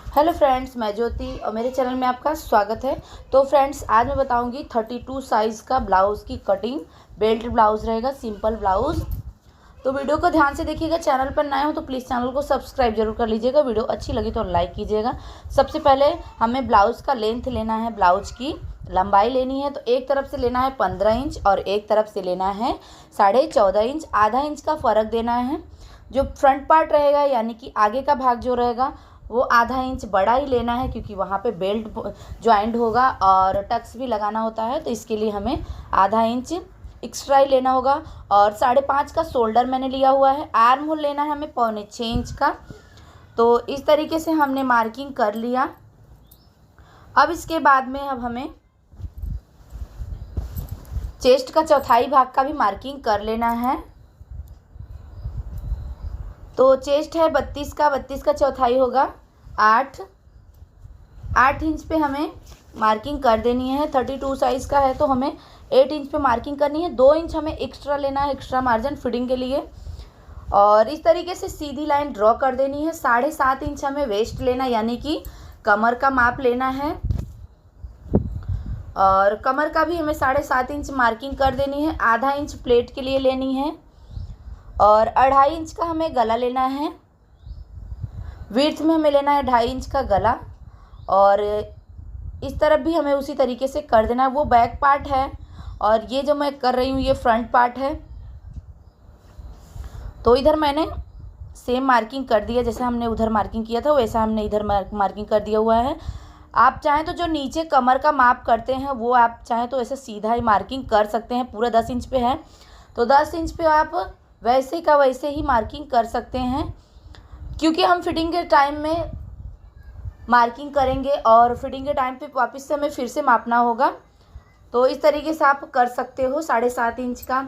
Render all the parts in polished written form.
Hello friends, मैं ज्योति और मेरे चैनल में आपका स्वागत है। तो फ्रेंड्स, आज मैं बताऊंगी 32 साइज़ का ब्लाउज़ की कटिंग। बेल्ट ब्लाउज़ रहेगा, सिंपल ब्लाउज़। तो वीडियो को ध्यान से देखिएगा। चैनल पर नए हो तो प्लीज़ चैनल को सब्सक्राइब जरूर कर लीजिएगा। वीडियो अच्छी लगी तो लाइक कीजिएगा। सबसे पहले हमें ब्लाउज़ का लेंथ लेना है, ब्लाउज़ की लंबाई लेनी है। तो एक तरफ से लेना है 15 इंच और एक तरफ से लेना है 14.5 इंच। आधा इंच का फ़र्क देना है। जो फ्रंट पार्ट रहेगा यानी कि आगे का भाग जो रहेगा वो आधा इंच बड़ा ही लेना है, क्योंकि वहाँ पे बेल्ट ज्वाइंट होगा और टक्स भी लगाना होता है। तो इसके लिए हमें आधा इंच एक्स्ट्रा ही लेना होगा। और 5.5 का शोल्डर मैंने लिया हुआ है। आर्म होल लेना है हमें 6.25 इंच का। तो इस तरीके से हमने मार्किंग कर लिया। अब इसके बाद में अब हमें चेस्ट का चौथाई भाग का भी मार्किंग कर लेना है। तो चेस्ट है 32 का, 32 का चौथाई होगा 8 इंच पे हमें मार्किंग कर देनी है। 32 साइज़ का है तो हमें 8 इंच पे मार्किंग करनी है। 2 इंच हमें एक्स्ट्रा लेना है, एक्स्ट्रा मार्जिन फिटिंग के लिए। और इस तरीके से सीधी लाइन ड्रॉ कर देनी है। 7.5 इंच हमें वेस्ट लेना, यानी कि कमर का माप लेना है। और कमर का भी हमें 7.5 इंच मार्किंग कर देनी है। आधा इंच प्लेट के लिए लेनी है। और 2.5 इंच का हमें गला लेना है। विड्थ में हमें लेना है 2.5 इंच का गला। और इस तरफ भी हमें उसी तरीके से कर देना है। वो बैक पार्ट है और ये जो मैं कर रही हूँ ये फ्रंट पार्ट है। तो इधर मैंने सेम मार्किंग कर दिया, जैसे हमने उधर मार्किंग किया था वैसा हमने इधर मार्किंग कर दिया हुआ है। आप चाहें तो जो नीचे कमर का माप करते हैं वो आप चाहें तो ऐसे सीधा ही मार्किंग कर सकते हैं। पूरा 10 इंच पे है तो 10 इंच पे आप वैसे का वैसे ही मार्किंग कर सकते हैं, क्योंकि हम फिटिंग के टाइम में मार्किंग करेंगे और फिटिंग के टाइम पे वापस से हमें फिर से मापना होगा। तो इस तरीके से आप कर सकते हो। 7.5 इंच का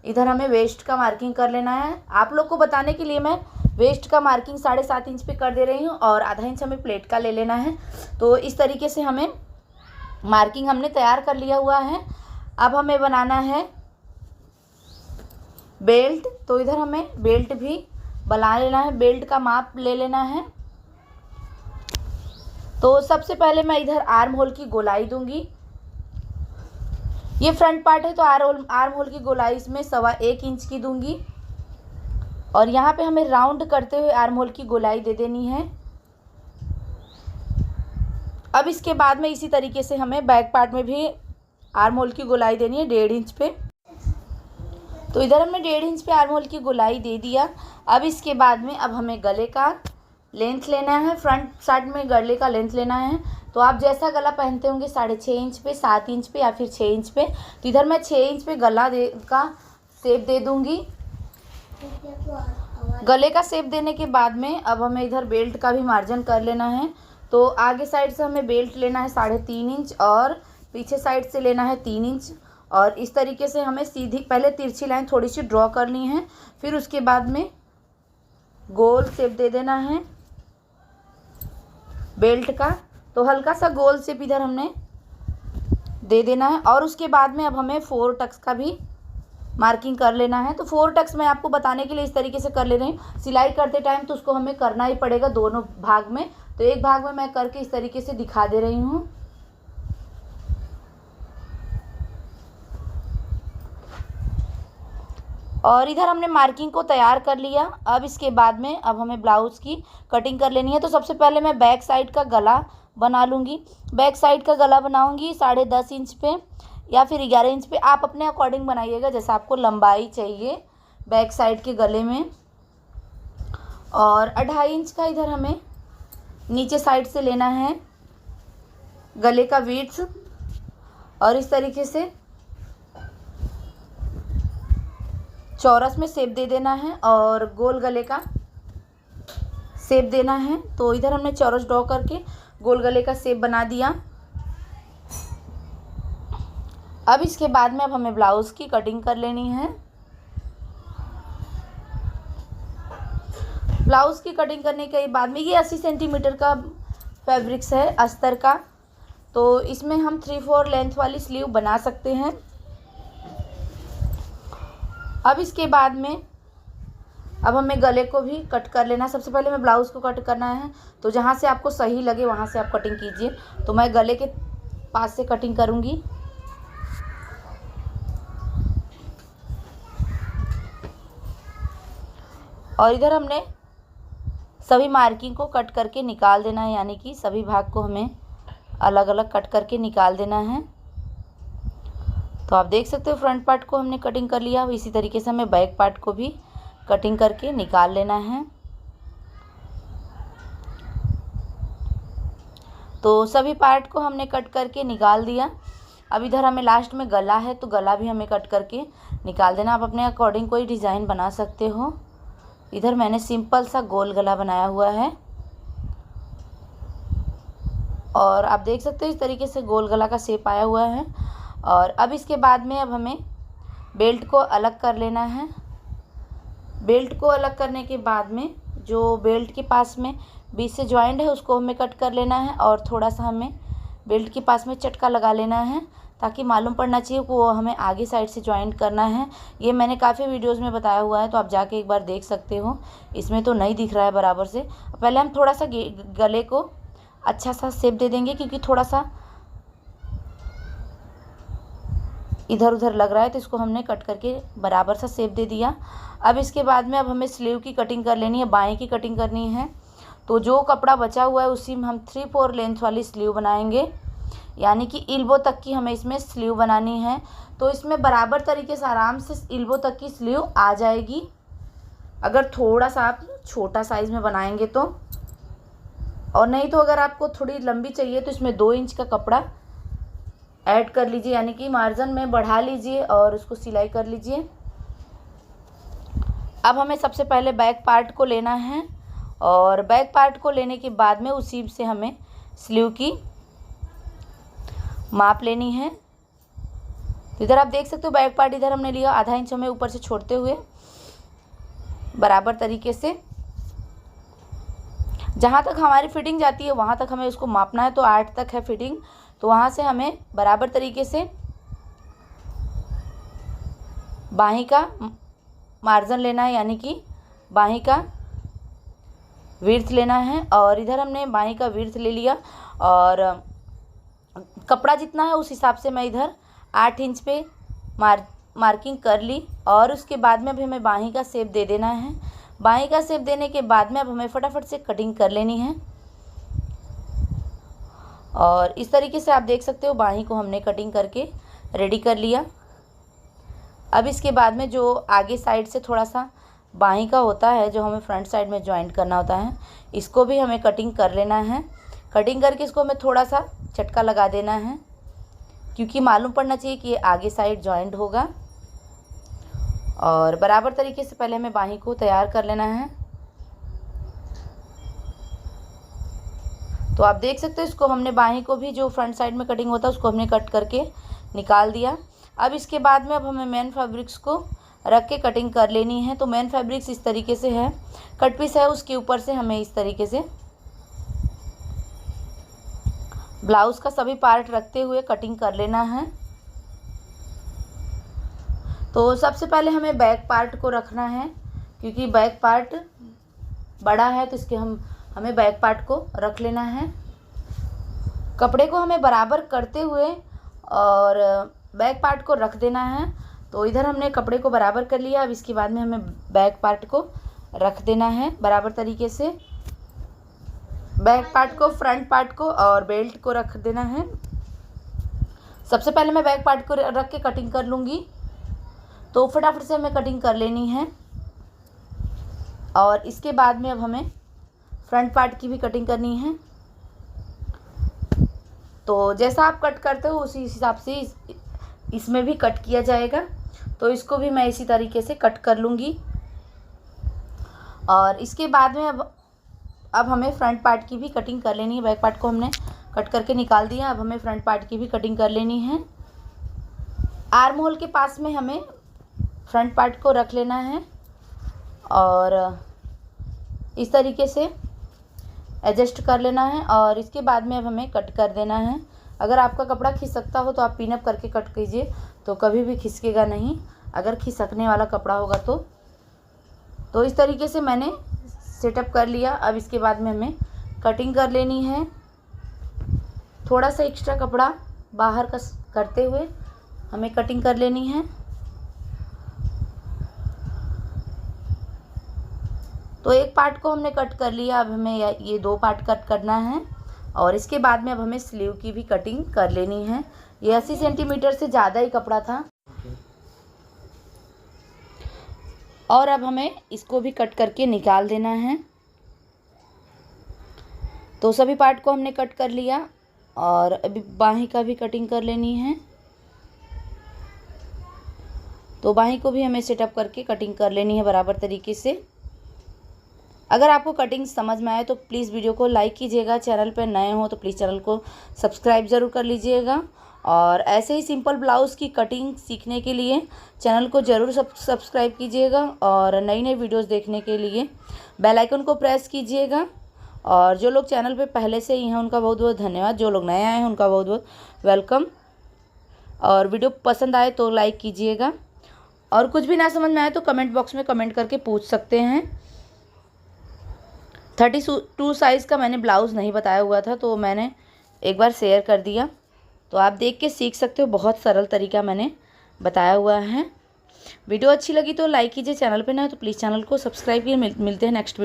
इधर हमें वेस्ट का मार्किंग कर लेना है। आप लोग को बताने के लिए मैं वेस्ट का मार्किंग 7.5 इंच पे कर दे रही हूँ और आधा इंच हमें प्लेट का ले लेना है। तो इस तरीके से हमें मार्किंग हमने तैयार कर लिया हुआ है। अब हमें बनाना है बेल्ट। तो इधर हमें बेल्ट भी बना लेना है, बेल्ट का माप ले लेना है। तो सबसे पहले मैं इधर आर्म होल की गोलाई दूंगी। ये फ्रंट पार्ट है तो आर्म होल की गोलाई इसमें 1.25 इंच की दूंगी। और यहाँ पे हमें राउंड करते हुए आर्म होल की गोलाई दे देनी है। अब इसके बाद में इसी तरीके से हमें बैक पार्ट में भी आर्म होल की गोलाई देनी है 1.5 इंच पे। तो इधर हमने 1.5 इंच पे आर्म होल की गोलाई दे दिया। अब इसके बाद में अब हमें गले का लेंथ लेना है। फ्रंट साइड में गले का लेंथ लेना है। तो आप जैसा गला पहनते होंगे 6.5 इंच पे, 7 इंच पे या फिर 6 इंच पे, तो इधर मैं 6 इंच पे गला का शेप दे दूंगी। गले का शेप देने के बाद में अब हमें इधर बेल्ट का भी मार्जिन कर लेना है। तो आगे साइड से हमें बेल्ट लेना है 3.5 इंच और पीछे साइड से लेना है 3 इंच। और इस तरीके से हमें सीधी पहले तिरछी लाइन थोड़ी सी ड्रॉ करनी है, फिर उसके बाद में गोल शेप दे देना है बेल्ट का। तो हल्का सा गोल शेप इधर हमने दे देना है। और उसके बाद में अब हमें 4 टक्स का भी मार्किंग कर लेना है। तो 4 टक्स मैं आपको बताने के लिए इस तरीके से कर ले रही हूँ। सिलाई करते टाइम तो उसको हमें करना ही पड़ेगा दोनों भाग में। तो एक भाग में मैं करके इस तरीके से दिखा दे रही हूँ। और इधर हमने मार्किंग को तैयार कर लिया। अब इसके बाद में अब हमें ब्लाउज़ की कटिंग कर लेनी है। तो सबसे पहले मैं बैक साइड का गला बना लूँगी। बैक साइड का गला बनाऊँगी 10.5 इंच पे या फिर 11 इंच पे। आप अपने अकॉर्डिंग बनाइएगा जैसा आपको लंबाई चाहिए बैक साइड के गले में। और 2.5 इंच का इधर हमें नीचे साइड से लेना है गले का विड्थ। और इस तरीके से चौरस में शेप दे देना है और गोल गले का शेप देना है। तो इधर हमने चौरस ड्रॉ करके गोल गले का शेप बना दिया। अब इसके बाद में अब हमें ब्लाउज़ की कटिंग कर लेनी है। ब्लाउज़ की कटिंग करने के बाद में ये 80 सेंटीमीटर का फैब्रिक्स है अस्तर का। तो इसमें हम 3/4 लेंथ वाली स्लीव बना सकते हैं। अब इसके बाद में अब हमें गले को भी कट कर लेना है। सबसे पहले हमें ब्लाउज़ को कट करना है, तो जहाँ से आपको सही लगे वहाँ से आप कटिंग कीजिए। तो मैं गले के पास से कटिंग करूँगी। और इधर हमने सभी मार्किंग को कट करके निकाल देना है, यानी कि सभी भाग को हमें अलग अलग कट करके निकाल देना है। तो आप देख सकते हो फ्रंट पार्ट को हमने कटिंग कर लिया। इसी तरीके से हमें बैक पार्ट को भी कटिंग करके निकाल लेना है। तो सभी पार्ट को हमने कट करके निकाल दिया। अब इधर हमें लास्ट में गला है, तो गला भी हमें कट करके निकाल देना। आप अपने अकॉर्डिंग कोई डिज़ाइन बना सकते हो। इधर मैंने सिंपल सा गोल गला बनाया हुआ है और आप देख सकते हो इस तरीके से गोल गला का शेप आया हुआ है। और अब इसके बाद में अब हमें बेल्ट को अलग कर लेना है। बेल्ट को अलग करने के बाद में जो बेल्ट के पास में बीच से जॉइंट है उसको हमें कट कर लेना है और थोड़ा सा हमें बेल्ट के पास में चटका लगा लेना है, ताकि मालूम पड़ना चाहिए कि वो हमें आगे साइड से जॉइंट करना है। ये मैंने काफ़ी वीडियोस में बताया हुआ है, तो आप जाके एक बार देख सकते हो। इसमें तो नहीं दिख रहा है बराबर से। पहले हम थोड़ा सा गले को अच्छा सा शेप दे देंगे, क्योंकि थोड़ा सा इधर उधर लग रहा है, तो इसको हमने कट करके बराबर सा शेप दे दिया। अब इसके बाद में अब हमें स्लीव की कटिंग कर लेनी है, बाएँ की कटिंग करनी है। तो जो कपड़ा बचा हुआ है उसी में हम 3/4 लेंथ वाली स्लीव बनाएंगे, यानी कि इल्बो तक की हमें इसमें स्लीव बनानी है। तो इसमें बराबर तरीके से आराम से इल्बो तक की स्लीव आ जाएगी, अगर थोड़ा सा आप छोटा साइज़ में बनाएंगे तो। और नहीं तो अगर आपको थोड़ी लंबी चाहिए तो इसमें 2 इंच का कपड़ा ऐड कर लीजिए, यानी कि मार्जिन में बढ़ा लीजिए और उसको सिलाई कर लीजिए। अब हमें सबसे पहले बैक पार्ट को लेना है और बैक पार्ट को लेने के बाद में उसी से हमें स्लीव की माप लेनी है। तो इधर आप देख सकते हो बैक पार्ट इधर हमने लिया, आधा इंच हमें ऊपर से छोड़ते हुए बराबर तरीके से जहाँ तक हमारी फिटिंग जाती है वहाँ तक हमें उसको मापना है। तो 8 तक है फिटिंग, तो वहाँ से हमें बराबर तरीके से बाहीं का मार्जिन लेना है, यानी कि बाहीं का विड्थ लेना है। और इधर हमने बाहीं का विड्थ ले लिया और कपड़ा जितना है उस हिसाब से मैं इधर 8 इंच पे मार्किंग कर ली। और उसके बाद में भी हमें बाहीं का शेप दे देना है। बाहीं का शेप देने के बाद में अब हमें फटाफट से कटिंग कर लेनी है। और इस तरीके से आप देख सकते हो बाहीं को हमने कटिंग करके रेडी कर लिया। अब इसके बाद में जो आगे साइड से थोड़ा सा बाहीं का होता है, जो हमें फ्रंट साइड में जॉइंट करना होता है, इसको भी हमें कटिंग कर लेना है। कटिंग करके इसको हमें थोड़ा सा चटका लगा देना है, क्योंकि मालूम पड़ना चाहिए कि ये आगे साइड जॉइंट होगा। और बराबर तरीके से पहले हमें बाहीं को तैयार कर लेना है। तो आप देख सकते हो इसको हमने बाहीं को भी जो फ्रंट साइड में कटिंग होता है उसको हमने कट करके निकाल दिया। अब इसके बाद में अब हमें मेन फैब्रिक्स को रख के कटिंग कर लेनी है। तो मेन फैब्रिक्स इस तरीके से है, कट पीस है, उसके ऊपर से हमें इस तरीके से ब्लाउज़ का सभी पार्ट रखते हुए कटिंग कर लेना है। तो सबसे पहले हमें बैक पार्ट को रखना है, क्योंकि बैक पार्ट बड़ा है, तो इसके हमें बैक पार्ट को रख लेना है। कपड़े को हमें बराबर करते हुए और बैक पार्ट को रख देना है। तो इधर हमने कपड़े को बराबर कर लिया। अब इसके बाद में हमें बैक पार्ट को रख देना है बराबर तरीके से। बैक पार्ट को, फ्रंट पार्ट को और बेल्ट को रख देना है। सबसे पहले मैं बैक पार्ट को रख के कटिंग कर लूँगी, तो फटाफट से हमें कटिंग कर लेनी है। और इसके बाद में अब हमें फ्रंट पार्ट की भी कटिंग करनी है। तो जैसा आप कट करते हो उसी हिसाब से इसमें भी कट किया जाएगा। तो इसको भी मैं इसी तरीके से कट कर लूँगी। और इसके बाद में अब हमें फ्रंट पार्ट की भी कटिंग कर लेनी है। बैक पार्ट को हमने कट करके निकाल दिया, अब हमें फ्रंट पार्ट की भी कटिंग कर लेनी है। आर्म होल के पास में हमें फ्रंट पार्ट को रख लेना है और इस तरीके से एडजस्ट कर लेना है। और इसके बाद में अब हमें कट कर देना है। अगर आपका कपड़ा खिसकता हो तो आप पिन अप करके कट कीजिए, तो कभी भी खिसकेगा नहीं। अगर खिसकने वाला कपड़ा होगा तो तो इस तरीके से मैंने सेटअप कर लिया। अब इसके बाद में हमें कटिंग कर लेनी है। थोड़ा सा एक्स्ट्रा कपड़ा बाहर का करते हुए हमें कटिंग कर लेनी है। तो एक पार्ट को हमने कट कर लिया। अब हमें ये 2 पार्ट कट करना है और इसके बाद में अब हमें स्लीव की भी कटिंग कर लेनी है। ये 80 सेंटीमीटर से ज़्यादा ही कपड़ा था और अब हमें इसको भी कट करके निकाल देना है। तो सभी पार्ट को हमने कट कर लिया और अभी बाहीं का भी कटिंग कर लेनी है। तो बाहीं को भी हमें सेटअप करके कटिंग कर लेनी है बराबर तरीके से। अगर आपको कटिंग समझ में आए तो प्लीज़ वीडियो को लाइक कीजिएगा। चैनल पर नए हो तो प्लीज़ चैनल को सब्सक्राइब ज़रूर कर लीजिएगा। और ऐसे ही सिंपल ब्लाउज़ की कटिंग सीखने के लिए चैनल को ज़रूर सब्सक्राइब कीजिएगा और नई नई वीडियोस देखने के लिए बेल आइकन को प्रेस कीजिएगा। और जो लोग चैनल पे पहले से ही हैं उनका बहुत बहुत धन्यवाद। जो लोग नए आए हैं उनका बहुत बहुत वेलकम। और वीडियो पसंद आए तो लाइक कीजिएगा और कुछ भी ना समझ में आए तो कमेंट बॉक्स में कमेंट करके पूछ सकते हैं। 32 साइज़ का मैंने ब्लाउज़ नहीं बताया हुआ था तो मैंने एक बार शेयर कर दिया। तो आप देख के सीख सकते हो, बहुत सरल तरीका मैंने बताया हुआ है। वीडियो अच्छी लगी तो लाइक कीजिए। चैनल पे ना तो प्लीज़ चैनल को सब्सक्राइब कीजिए। मिलते हैं नेक्स्ट वीडियो।